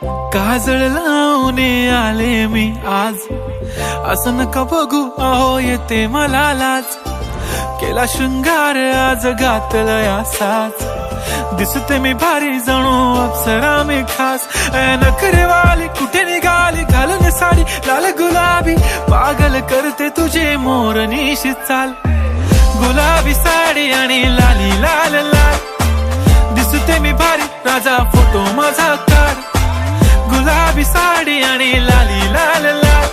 काजळ लावून आले मी आज, असं नका बघू अहो येते मला लाज. केला शृंगार आज घातला असाच, दिसते मी भारी जणू अप्सरा मी खास. नखरेवाली कुठे निघाली घालून साडी लाल गुलाबी, पागल करते तुझे मोरनीशी चाल. गुलाबी साडी आणि लाली लाल लाल, दिसते मी भारी राजा फोटो माझा काढ. गुलाबी साडी आणि लाली लाल लाल,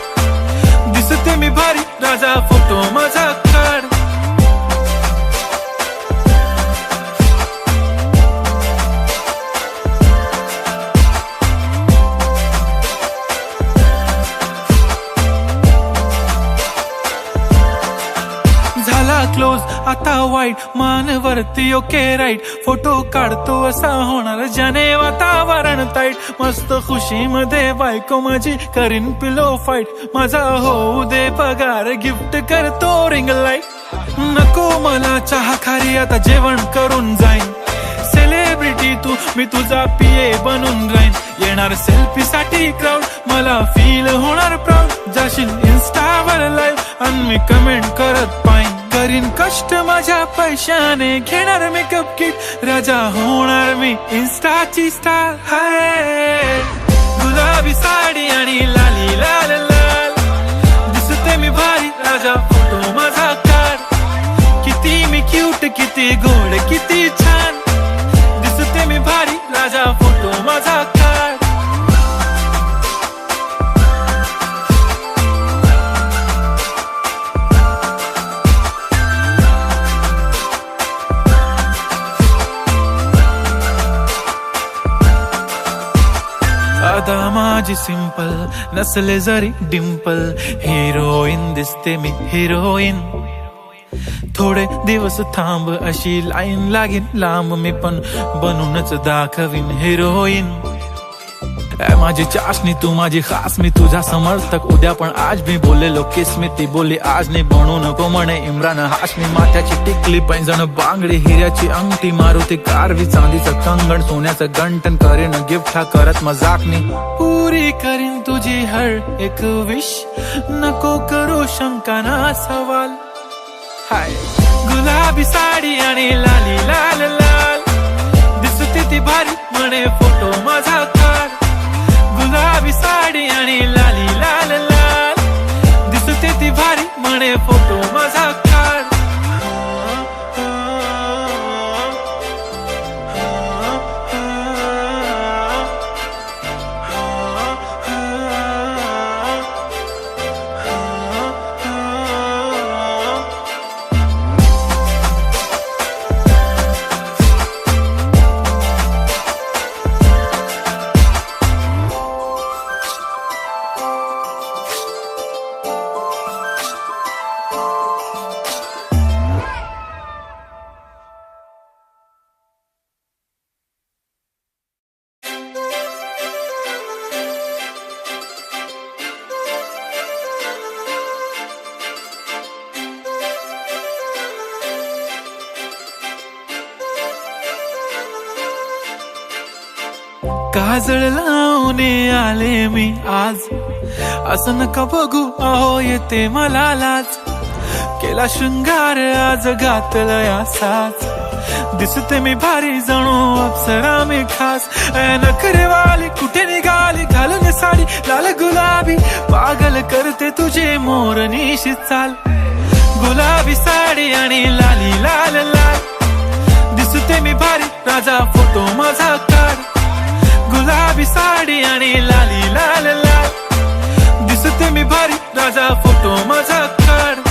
दिसते मी भारी राजा फोटो माझा काढ. झाला क्लोज आता वाईट, मान वरती ओके राईट. फोटो काढतो असा होणार ज्याने वातावरण ताईट. मस्त खुशी मध्ये बायको माझी करीन पिलो फाईट. माझा होऊ दे पगार गिफ्ट करतो रिंग लाईट. नको मला चहा खारी आता जेवण करून जाईन. सेलिब्रिटी तू मी तुझा पिये बनून राहीन. येणार सेल्फी साठी क्राऊड मला फील होणार प्राऊड. जाशील इन्स्टावर लाईव्ह आणि मी कमेंट करत पाईन. करीन कष्ट माझ्या पैशाने घेणार मेकअप किट. राजा होणार मी इन्स्टाची स्टार. हाय गुलाबी साडी आणि लाली लाल लाल, दिसते मी भारी राजा फोटो माझा काढ. किती मी क्यूट किती गोड किती छान, दिसते मी भारी राजा फोटो माझा काढ. आता माझी सिंपल नसले जरी डिंपल, हिरोईन दिसते मी हिरोईन. थोडे दिवस थांब अशी लाईन लागेल लांब, मी पण बनूनच दाखवीन हिरोईन. माझी चाशनी तू माझी खास, मी तुझा समर्थक उद्या पण आज. मी बोललेलो किस मी ती बोली आज नाही. बनू नको म्हणे इम्रान हाशमी. माथ्याची टिकली पैंजण बांगडी, हिऱ्याची अंगठी, मारुती कारवी, चांदीचं कंगण, सोन्याचं गंटन. करीन गिफ्ट हा करत मजाकनी. पुरी करीन तुझी हर एक विश, नको करू शंका ना सवाल. हाय गुलाबी साडी आणि लाली लाल लाल, दिसते ती भारी म्हणे फोटो माझा काढ. गुलाबी साडी आणि लाली लाल लाल, दिसते ती भारी म्हणे फोटो माझा काढ. काजळ लावून आले मी आज, असं नका बघू अहो येते मला लाज. केला शृंगार आज घातला असाच, दिसते मी भारी जणू अप्सरा मी खास. नखरेवाली कुठे निघाली घालून साडी लाल गुलाबी, पागल करते तुझे मोरनीशी चाल. गुलाबी साडी आणि लाली लाल लाल, दिसते मी भारी राजा फोटो माझा काढ. गुलाबी साडी आणि लाली लाल लाल, दिसते मी भारी राजा फोटो माझा काढ.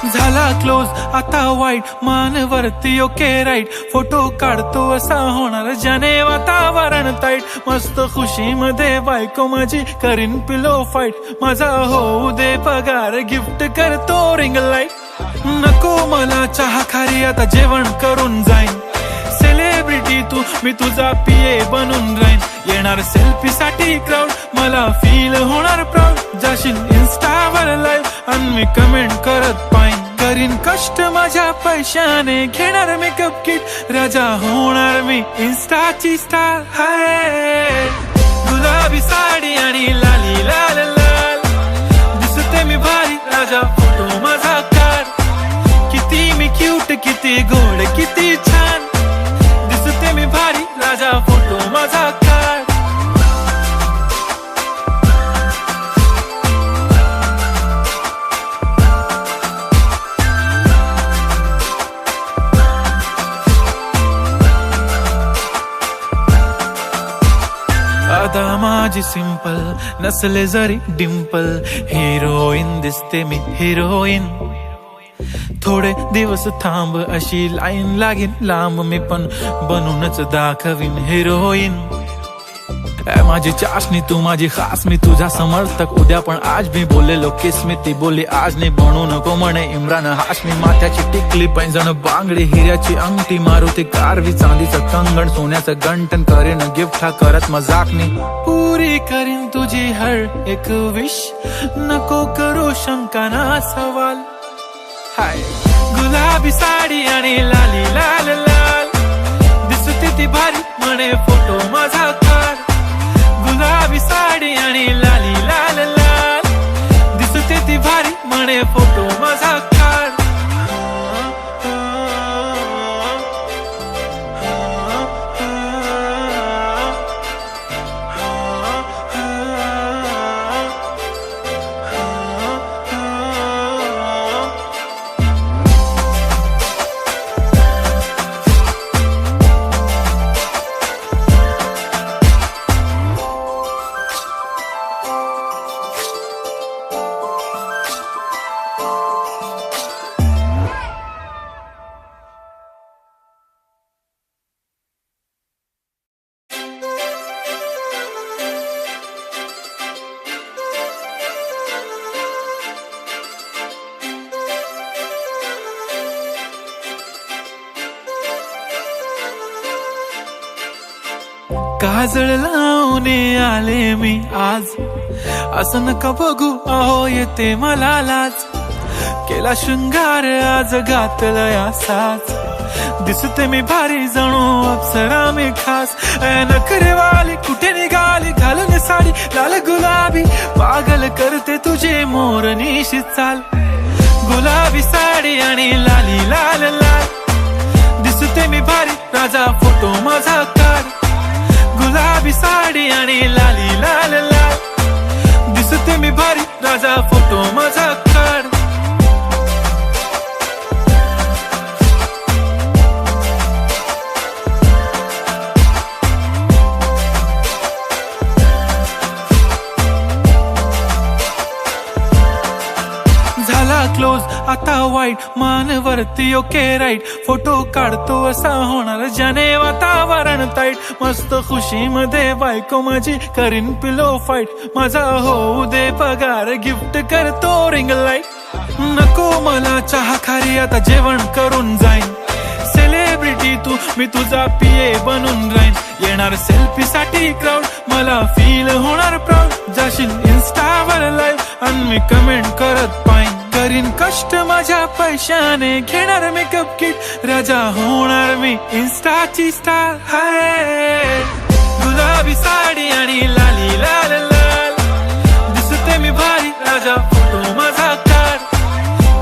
झाला क्लोज आता वाईट, मान वरती ओके राईट. फोटो काढतो असा होणार ज्याने वातावरण ताईट. मस्त खुशी मध्ये बायको माझी करीन पिलो फाईट. माझा होऊ दे पगार गिफ्ट करतो रिंग लाईट. नको मला चहा खारी आता जेवण करून जाईन. सेलिब्रिटी सेलिब्रिटी तू, मी तुझा पीए बनून राहीन. येणार सेल्फी साठी क्राऊड, मला फील होणार प्राऊड. जाशील इन्स्टावर लाईव्ह आणि मी कमेंट करत पाहिन. करीन कष्ट माझ्या पैशाने, घेणार मेकअप किट, राजा होणार मी इन्स्टाची स्टार. हाय गुलाबी साडी आणि लाली लाल लाल, दिसते मी भारी, राजा फोटो माझा काढ. किती मी क्यूट, किती गोड, किती छान, दिसते मी भारी, राजा फोटो माझा काढ. अदा माझी सिंपल, नसले जरी डिंपल, हिरोईन दिसते मी हिरोईन. थोडे दिवस थांब, अशी लाईन लागेल लांब, मी पण बनूनच दाखवीन हिरोईन. माझी चाशनी तू माझी खास, मी तुझा समर्थक उद्या पण आज. मी बोललेलो किस मी, ती बोलली आज नाही, बनू नको म्हणे इम्रान हाशमी. माथ्याची टिकली, पैंजण, बांगडी, हिऱ्याची अंगठी, मारुती कारवी, चांदीचं कंगण, सोन्याचं गंटन, करीन गिफ्ट हा करत मजाकनी. पुरी करीन तुझी हर एक विश, नको करू शंका ना सवाल. हाय गुलाबी साडी आणि लाली लाल लाल, दिसते ती भारी, म्हणे फोटो माझा काढ. गुलाबी साडी आणि लाली लाल लाल, दिसते ती भारी, म्हणे फोटो माझा काढ. काजळ लावणे आले मी आज, असं नका बघू अहो येते मला लाज. केला शृंगार आज घातला साज, दिसते मी भारी जणू अप्सरा मी खास. नखरेवाली कुठे निघाली, घालून साडी लाल गुलाबी, पागल करते तुझे मोरनीशी चाल. गुलाबी साडी आणि लाली लाल लाल, दिसते मी भारी, राजा फोटो माझा काढ. गुलाबी साडी आणि लाली लाल लाल, दिसते मी भारी, राजा फोटो माझा काढ. झाला क्लोज आता वाईट, मानवरती ओके राईट, फोटो काढतो असा होणार ज्याने वातावरण ताईट. मस्त खुशी मध्ये बायको माझी करीन पिलो फाईट, माझा होऊ दे पगार, गिफ्ट करतो रिंग लाईट. नको मला चहा खारी, आता जेवण करून जाईन. सेलिब्रिटी तू, मी तुझा पीए बनून राहीन. येणार सेल्फी साठी क्राऊड, मला फील होणार प्राऊड. जाशील इन्स्टावर लाईव्ह आणि मी कमेंट करत पाहिन. करीन कष्ट माझ्या पैशाने, घेणार मेकअप किट, राजा होणार मी इन्स्टाची स्टार. हाय गुलाबी साडी आणि लाली लाल लाल, दिसते मी भारी, राजा फोटो माझा काढ.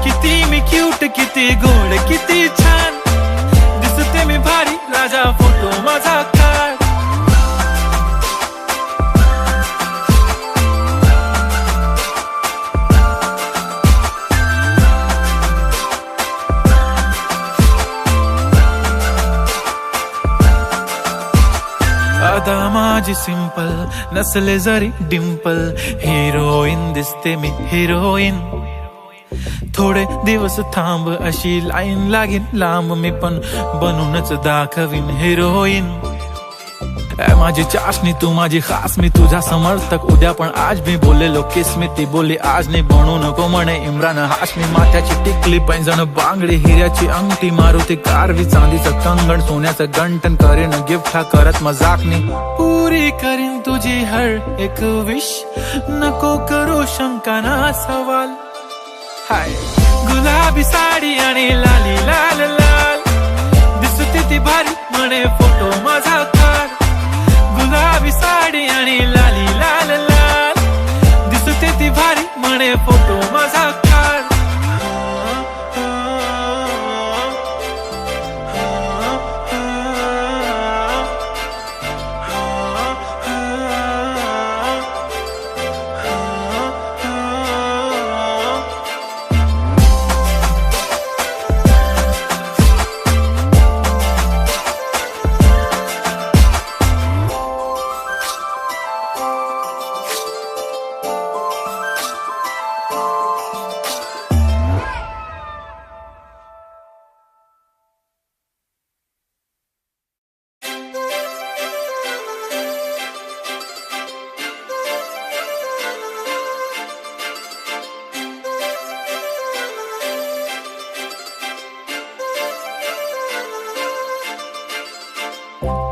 किती मी क्यूट, किती गोड, किती छान, दिसते मी भारी, राजा फोटो माझा काढ. अदा माझी सिंपल, नसले जरी डिंपल, हिरोईन दिसते मी हिरोईन. थोडे दिवस थांब, अशी लाईन लागेल लांब, मी पण बनूनच दाखवीन हिरोईन. माझी चाशनी तू माझी खास, मी तुझा समर्थक उद्या पण आज मी बोललेलो किस्मी, ती बोलली आज नाही बनू नको म्हणे इम्रान हाशमी. माथ्याची टिकली पैंजण बांगडी हिऱ्याची अंगठी, मारुती कारवी चांदीचं कंगण सोन्याचं गंटन, करीन गिफ्ट हा करत मजाकनी. पुरी करीन तुझी हर एक विश, नको करू शंका ना सवाल. हाय गुलाबी साडी आणि लाली लाल लाल, दिसते ती भारी म्हणे फोटो माझा काढ. गुलाबी साडी आणि लाली लाल लाल, दिसते ती भारी म्हणे फोटो माझा काढ.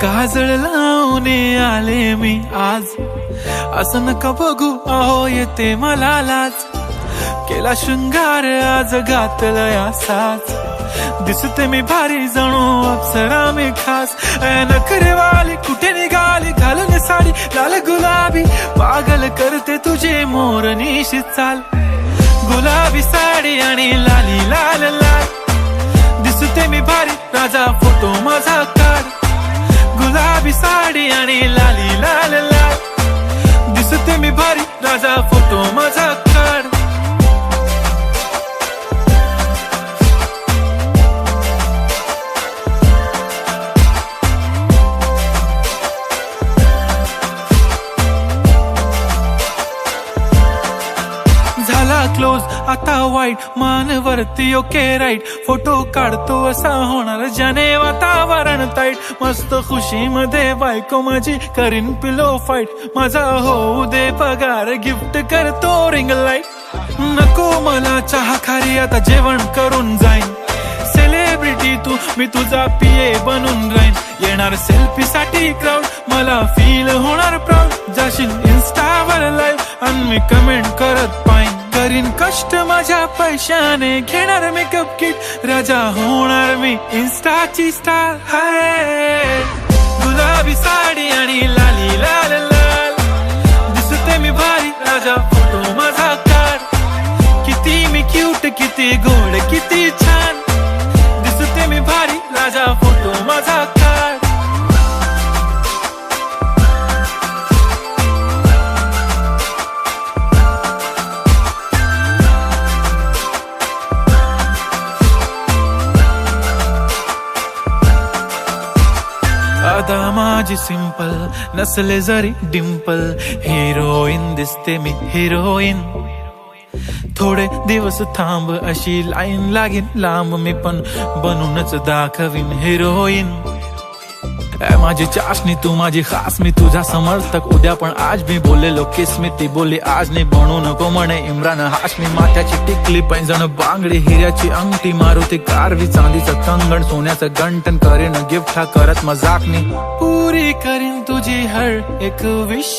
काजळ लावून आले मी आज, असं नका बघू अहो येते मला लाज. केला शृंगार आज घातलाय असाच, दिसते मी भारी जणू अप्सरा मी खास. नखरेवाली कुठे निघाली घालून साडी लाल गुलाबी, पागल करते तुझे मोरनीशी चाल. गुलाबी साडी आणि लाली लाल लाल, दिसते मी भारी राजा फोटो माझा काढ. गुलाबी साडी आणि लाली लाल लाल, दिसते मी भारी राजा फोटो माझा काढ. झाला क्लोज आता वाईट, मानवरती ओके राईट, फोटो काढतो असा होणार ज्याने वातावरण ताईट. मस्त खुशी मध्ये बायको माझी करीन पिलो फाईट, माझा होऊ दे पगार गिफ्ट करतो रिंग लाईट. नको मला चहा खारी आता जेवण करून जाईन, सेलिब्रिटी तू मी तुझा पिये बनून राहीन. येणार सेल्फी साठी क्राऊड, मला फील होणार प्राऊड. जाशील इन्स्टावर लाईव्ह आणि मी कमेंट करत पाईन. करीन कष्ट माझ्या पैशाने, घेणार मेकअप किट, राजा होणार मी इन्स्टाची स्टार. हाय गुलाबी साडी आणि लाली लाल लाल, दिसते मी भारी राजा फोटो माझा काढ. किती मी क्यूट किती गोड किती छान, दिसते मी भारी राजा फोटो माझा काढ. अदा माझी सिंपल, नसले जरी डिंपल, हिरोईन दिसते मी हिरोईन. थोडे दिवस थांब अशी लाईन लागेल लांब, मी पण बनूनच दाखवीन हिरोईन. माझी चाशनी तू माझी खास, मी तुझा समर्थक उद्या पण आज मी बोललेलो किस्मी, ती बोलली आज नाही बनू नको म्हणे इम्रान हाशमी. माथ्याची टिकली पैंजण बांगडी हिऱ्याची अंगठी, मारुती कारवी चांदीचं कंगण सोन्याचं गंटन, करीन गिफ्ट हा करत मजाकनी. पुरी करीन तुझी हर एक विश,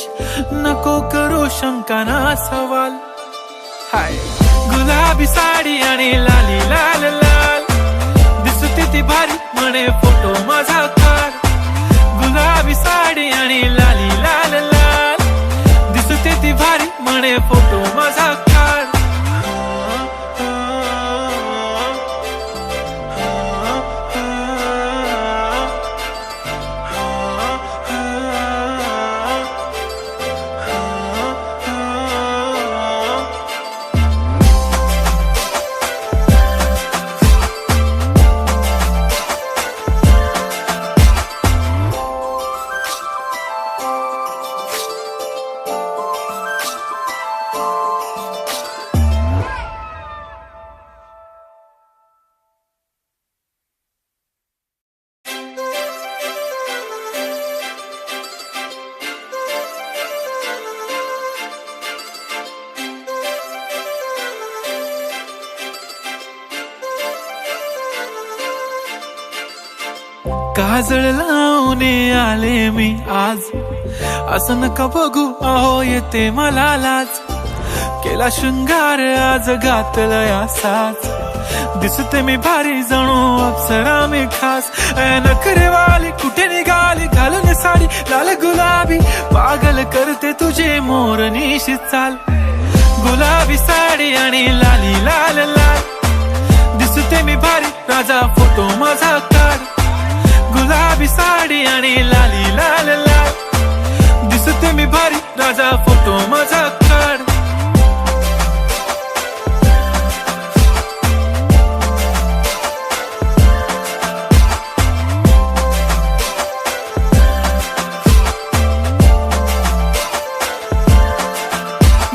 नको करू शंका ना सवाल. हाय गुलाबी साडी आणि लाली लाल लाल, दिसते ती भारी म्हणे फोटो माझा काढ. गुलाबी साडी आणि लाली लाल लाल, दिसते ती भारी म्हणे फोटो माझा काढ. काजळ लावून आले मी आज, असं नका बघू अहो येते मला लाज. केला शृंगार आज घातला साज, दिसते मी भारी जणू अप्सरा मी खास. नखरेवाली कुठे निघाली घालून साडी लाल गुलाबी, पागल करते तुझे मोरनीशी चाल. गुलाबी साडी आणि लाली लाल लाल, दिसते मी भारी राजा फोटो माझा काढ. गुलाबी साडी आणि लाली लाल लाल, दिसते मी भारी राजा फोटो माझा काढ.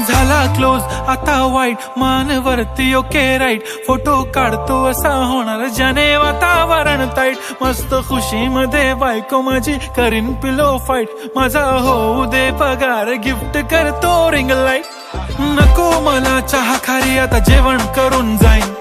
झाला क्लोज आता वाईट, मानवरती ओके राईट. फोटो काढतो असा होणार ज्याने वातावरण ताईट. मस्त खुशी मध्ये बायको माझी करीन पिलो फाईट. माझा होऊ दे पगार गिफ्ट करतो रिंग लाईट. नको मला चहा खारी आता जेवण करून जाईन.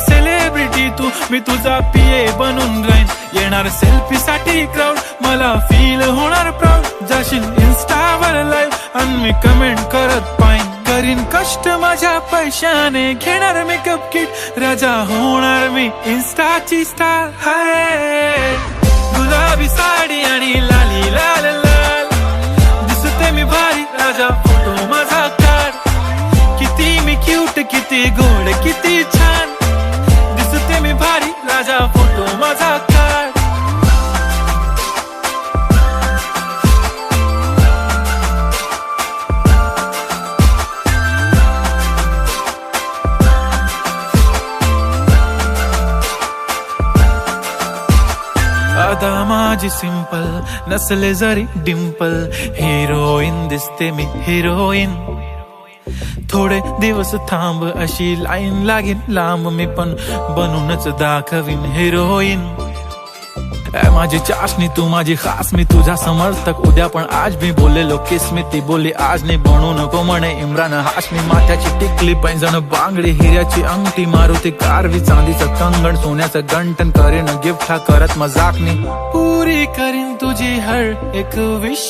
सेलिब्रिटी तू मी तुझा पिये बनून राहीन. येणार सेल्फी साठी क्राऊड मला फील होणार प्राऊड. जाशील इन्स्टावर लाईव्ह आणि मी कमेंट करत पाईन. करीन कष्ट माझ्या पैशाने घेणार मेकअप किट. राजा होणार मी इन्स्टाची स्टार. हाय गुलाबी साडी आणि लाली लाल लाल, दिसते मी भारी राजा फोटो माझा काढ. किती मी क्यूट किती गोड किती छान, दिसते मी भारी राजा फोटो माझा काढ. अदा माझी सिंपल नसले जरी डिंपल, हिरोईन दिसते मी हिरोईन. थोडे दिवस थांब अशी लाईन लागेल लांब, मी पण बनूनच दाखवीन हिरोईन. माझी चाशनी तू माझी खास, मी तुझा समर्थक उद्या पण आज. मी बोललेलो किस मी ती बोलली आज नाही. बनू नको म्हणे इम्रान हाशमी. माथ्याची टिकली पैंजण बांगडी हिऱ्याची अंगठी, मारुती कारवी चांदीचं कंगण सोन्याचं गंटन. करीन गिफ्ट हा करत मजाकनी, पुरी करीन तुझी हर एक विश.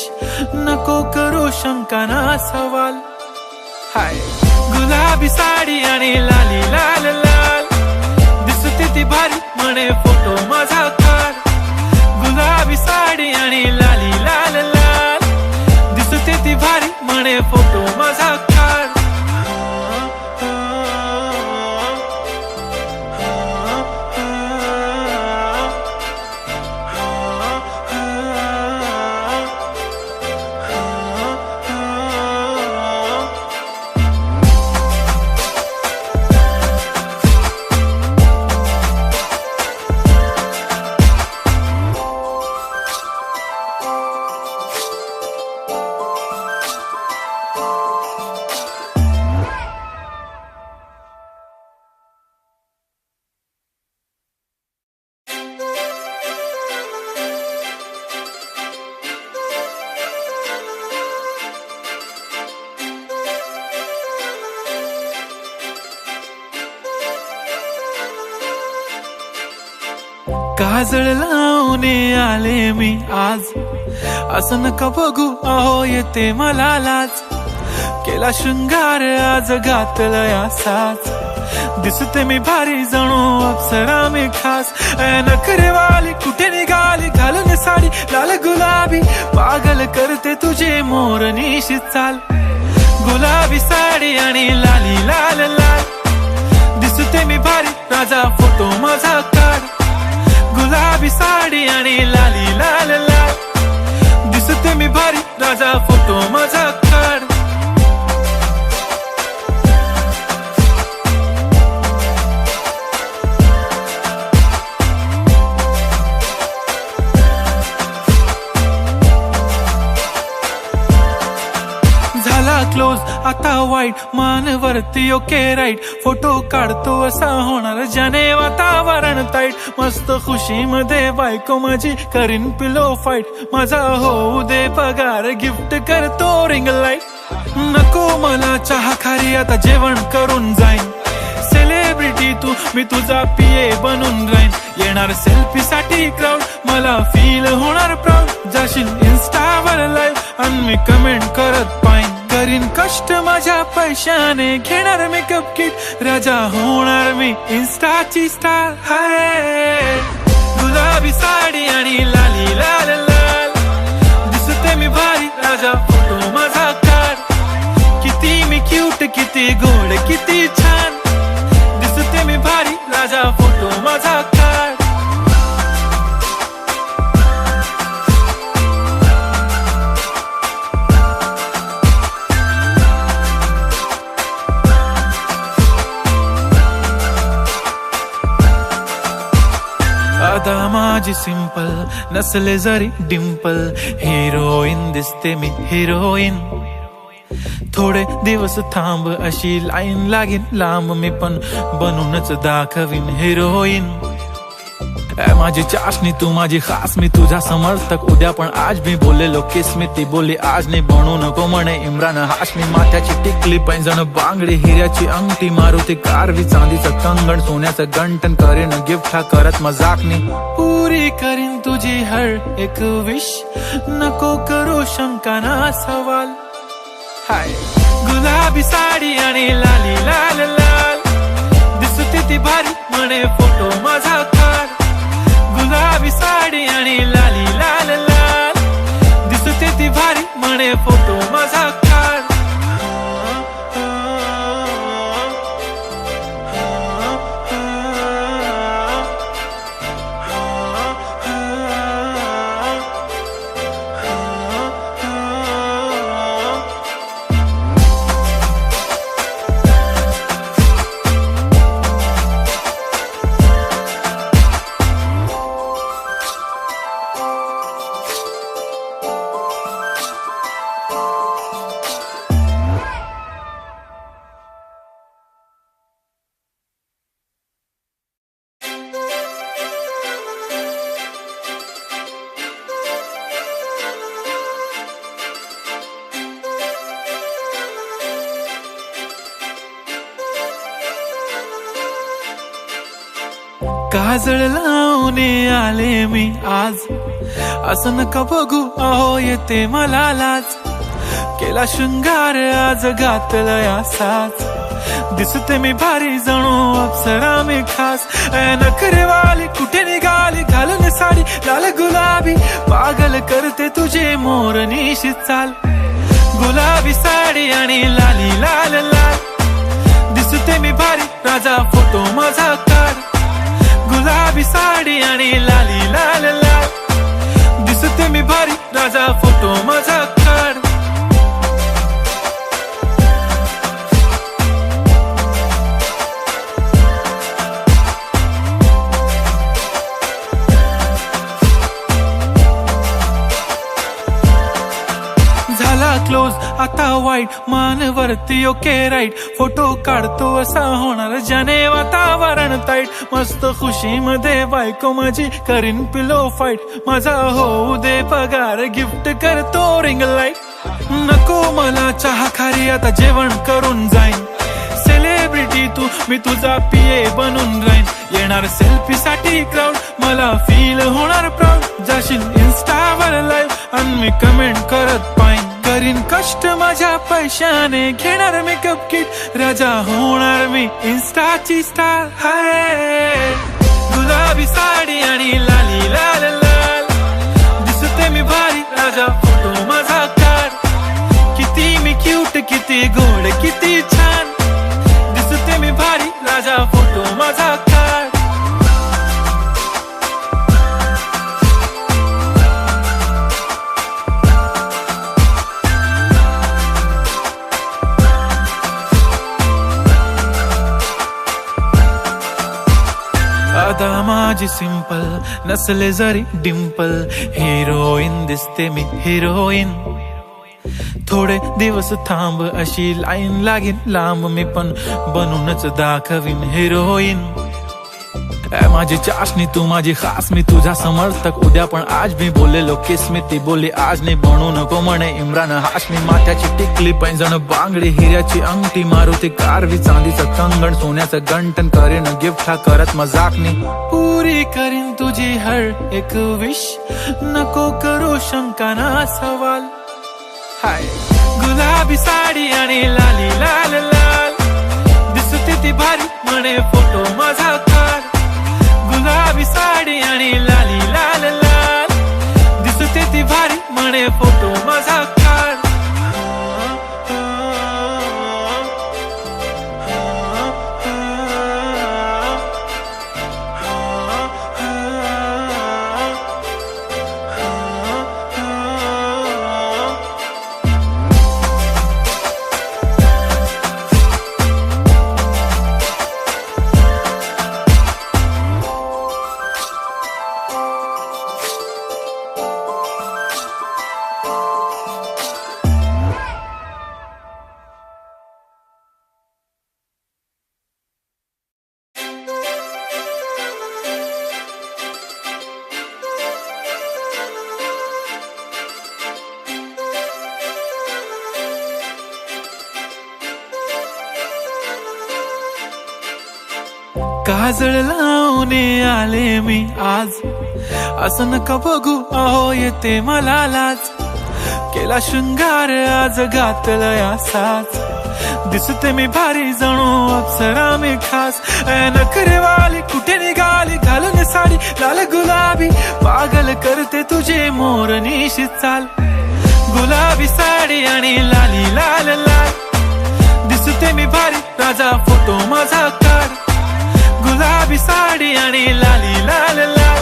नको करू शंका ना सवाल. हाय गुलाबी साडी आणि लाली लाल लाल, दिसते ती भारी म्हणे फोटो माझा काढ. गुलाबी साडी आणि लाली लाल लाल, दिसते ती भारी म्हणे फोटो माझा काढ. काजळ लावून आले मी आज, असं नका बघू अहो येते मला लाज. केला शृंगार आज घातला साज, दिसते मी भारी जणू अप्सरा मी खास. नखरेवाली कुठे निघाली घालून साडी लाल गुलाबी, पागल करते तुझे मोरनीशी चाल. गुलाबी साडी आणि लाली लाल लाल, दिसते मी भारी राजा फोटो माझा काढ. गुलाबी साडी आणि लाली लाल लाल, दिसते मी भारी राजा फोटो माझा काढ. झाला क्लोज आता वाईट, मानवरती ओके राईट. फोटो काढतो असा होणार ज्याने वातावरण ताईट. मस्त खुशी मध्ये बायको माझी करीन पिलो फाईट. माझा होऊ दे पगार गिफ्ट करतो रिंग लाईट. नको मला चहा खारी आता जेवण करून जाईन. सेलिब्रिटी सेलिब्रिटी तू, मी तुझा पिये बनून राहीन. येणार सेल्फी साठी क्राऊड, मला फील होणार प्राऊड. जाशील इन्स्टावर लाईव्ह आणि मी कमेंट करत पाहिन. करीन कष्ट माझ्या पैशाने, घेणार मेकअप किट, राजा होणार मी इन्स्टाची स्टार. हाय गुलाबी साडी आणि लाली लाल लाल, दिसते मी भारी, राजा फोटो माझा काढ. किती मी क्यूट, किती गोड, किती छान, दिसते मी भारी, राजा फोटो माझा काढ. अदा माझी सिंपल, नसले जरी डिंपल, हिरोईन दिसते मी हिरोईन. थोडे दिवस थांब, अशी लाईन लागेल लांब, मी पण बनूनच दाखवीन हिरोईन. माझी चाशनी तू माझी खास, मी तुझा समर्थक उद्या पण आज. मी बोललेलो किस मी, ती बोलली आज नाही, बनू नको म्हणे इम्रान हाशमी. माथ्याची टिकली, पैंजण बांगडी, हिऱ्याची अंगठी, मारुती कारवी, चांदीचं कंगण, सोन्याचं गंटन, करीन गिफ्ट हा करत मजाकनी. पुरी करीन तुझी हर एक विश, नको करू शंका ना सवाल. हाय गुलाबी साडी आणि लाली लाल लाल, दिसते ती भारी, म्हणे फोटो माझा काढ. गुलाबी साडी आणि लाली लाल लाल, दिसते ती भारी, म्हणे फोटो माझा काढ. काजळ लावून आले मी आज, असं नका बघू अहो येते मला लाज. केला शृंगार आज घातलाय असाच, दिसते मी भारी जणू अप्सरा मी खास. नखरेवाली कुठे निघाली, घालून साडी लाल गुलाबी, पागल करते तुझे मोरनीशी चाल. गुलाबी साडी आणि लाली लाल लाल, दिसते मी भारी, राजा फोटो माझा काढ. गुलाबी साडी आणि लाली लाल लाल, दिसते मी भारी, राजा फोटो माझा काढ. झाला क्लोज आता वाईट, मानवरती ओके राईट, फोटो काढतो असा होणार ज्याने वातावरण ताईट. मस्त खुशी मध्ये बायको माझी करीन पिलो फाईट, माझा होऊ दे पगार, गिफ्ट करतो रिंग लाईट. नको मला चहा खारी, आता जेवण करून जाईन. सेलिब्रिटी तू, मी तुझा पिये बनून राहीन. येणार सेल्फी साठी क्राऊड, मला फील होणार प्राऊड. जाशील इन्स्टावर लाईव्ह आणि मी कमेंट करत पाहिन. करीन कष्ट माझ्या पैशाने, घेणार मेकअप किट, राजा होणार मी इन्स्टाची स्टार. हाय गुलाबी साडी आणि लाली लाल लाल, दिसते मी भारी, राजा फोटो माझा काढ. किती मी क्यूट, किती गोड, किती छान, दिसते मी भारी, राजा फोटो माझा काढ. अदा माझी सिंपल, नसले जरी डिंपल, हिरोईन दिसते मी हिरोईन. थोडे दिवस थांब, अशी लाईन लागेल लांब, मी पण बनूनच दाखवीन हिरोईन. माझी चाशनी तू माझी खास, मी तुझा समर्थक उद्या पण आज मी बोललेलो किस मी, ती बोलली आज नाही बनू नको म्हणे इम्रान हाशमी. माथ्याची टिकली पैंजण बांगडी हिऱ्याची अंगठी, मारुती कारवी चांदीचं कंगण सोन्याचं गंटन, करीन गिफ्ट हा करत मजाकनी. पुरी करीन तुझी हर एक विश, नको करू शंका ना सवाल. हाय गुलाबी साडी आणि लाली लाल लाल, दिसते ती भारी म्हणे फोटो माझा काढ. गुलाबी साडी आणि लाली लाल लाल, दिसते ती भारी म्हणे फोटो माझा काढ. काजळ लावून आले मी आज, असं नका बघू अहो येते मला लाज. केला शृंगार आज घातला साज, दिसते मी भारी जणू अप्सरा मी खास. नखरेवाली कुठे निघाली घालून साडी लाल गुलाबी, पागल करते तुझे मोरनीशी चाल. गुलाबी साडी आणि लाली लाल लाल, दिसते मी भारी राजा फोटो माझा काढ. गुलाबी साडी आणि लाली लाल लाल,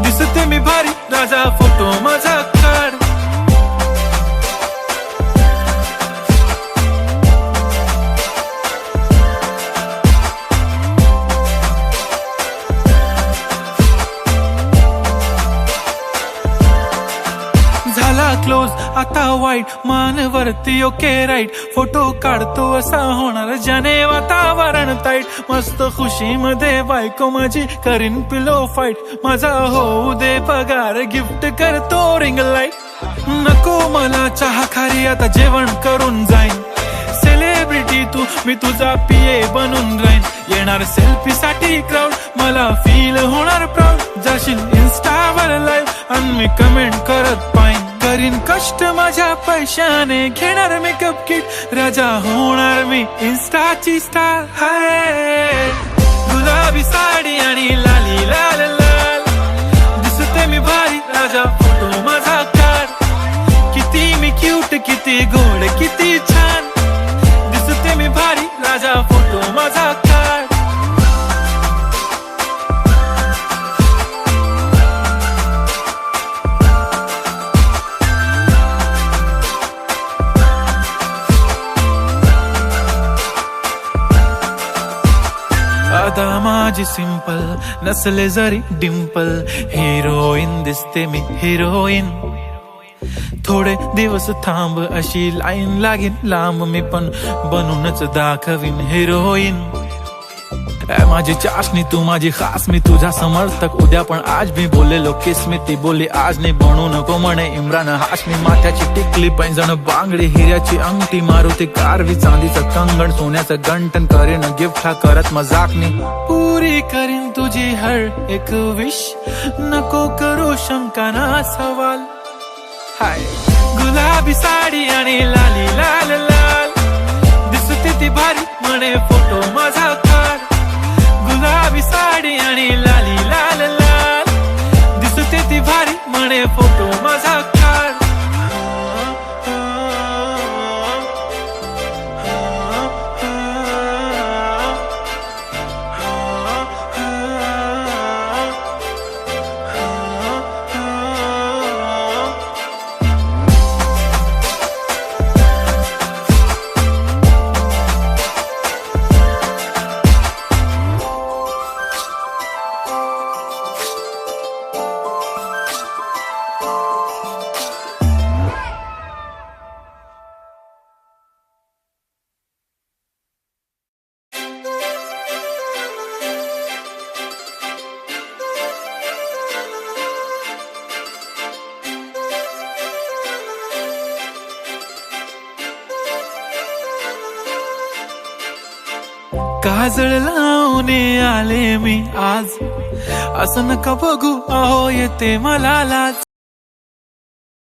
दिसते मी भारी राजा फोटो माझा काढ. झाला क्लोज आता वाईट, मानवरती ओके राईट. फोटो काढतो असा होणार ज्याने वातावरण ताईट. मस्त खुशी मध्ये बायको माझी करीन पिलो फाईट. माझा होऊ दे पगार गिफ्ट करतो रिंग लाईट. नको मला चहा खारी आता जेवण करून जाईन. सेलिब्रिटी तू मी तुझा पिये बनून राहीन. येणार सेल्फी साठी क्राऊड मला फील होणार प्राऊड. जाशील इन्स्टावर लाईव्ह आणि मी कमेंट करत पाईन. करीन कष्ट माझ्या पैशाने घेणार मेकअप किट. राजा होणार मी इन्स्टाची स्टार. हाय गुलाबी साडी आणि लाली लाल लाल, दिसते मी भारी राजा फोटो माझा काढ. किती मी क्यूट किती गोड किती छान, दिसते मी भारी राजा फोटो माझा काढ. अदा माझी सिंपल नसले जरी डिंपल, हिरोईन दिसते मी हिरोईन. थोडे दिवस थांब अशी लाईन लागेल लांब, मी पण बनूनच दाखवीन हिरोईन. माझी चाशनी तू माझी खास, मी तुझा समर्थक उद्या पण आज मी बोललेलो किस मी, ती बोलली आज नाही बनू नको म्हणे इम्रान हाशमी. माथ्याची टिकली पैंजण बांगडी हिऱ्याची अंगठी, मारुती कारवी चांदीचं कंगण सोन्याचं गंटन, करीन गिफ्ट हा करत मजाकनी. पुरी करीन तुझी हर एक विश, नको करू शंका ना सवाल. हाय गुलाबी साडी आणि लाली लाल लाल, दिसते ती भारी म्हणे फोटो माझा काढ. गुलाबी साडी आणि लाली लाल लाल, दिसते ती भारी म्हणे फोटो माझा काढ. काजळ लावून आले मी आज, असं नका बघू अहो येते मला लाज.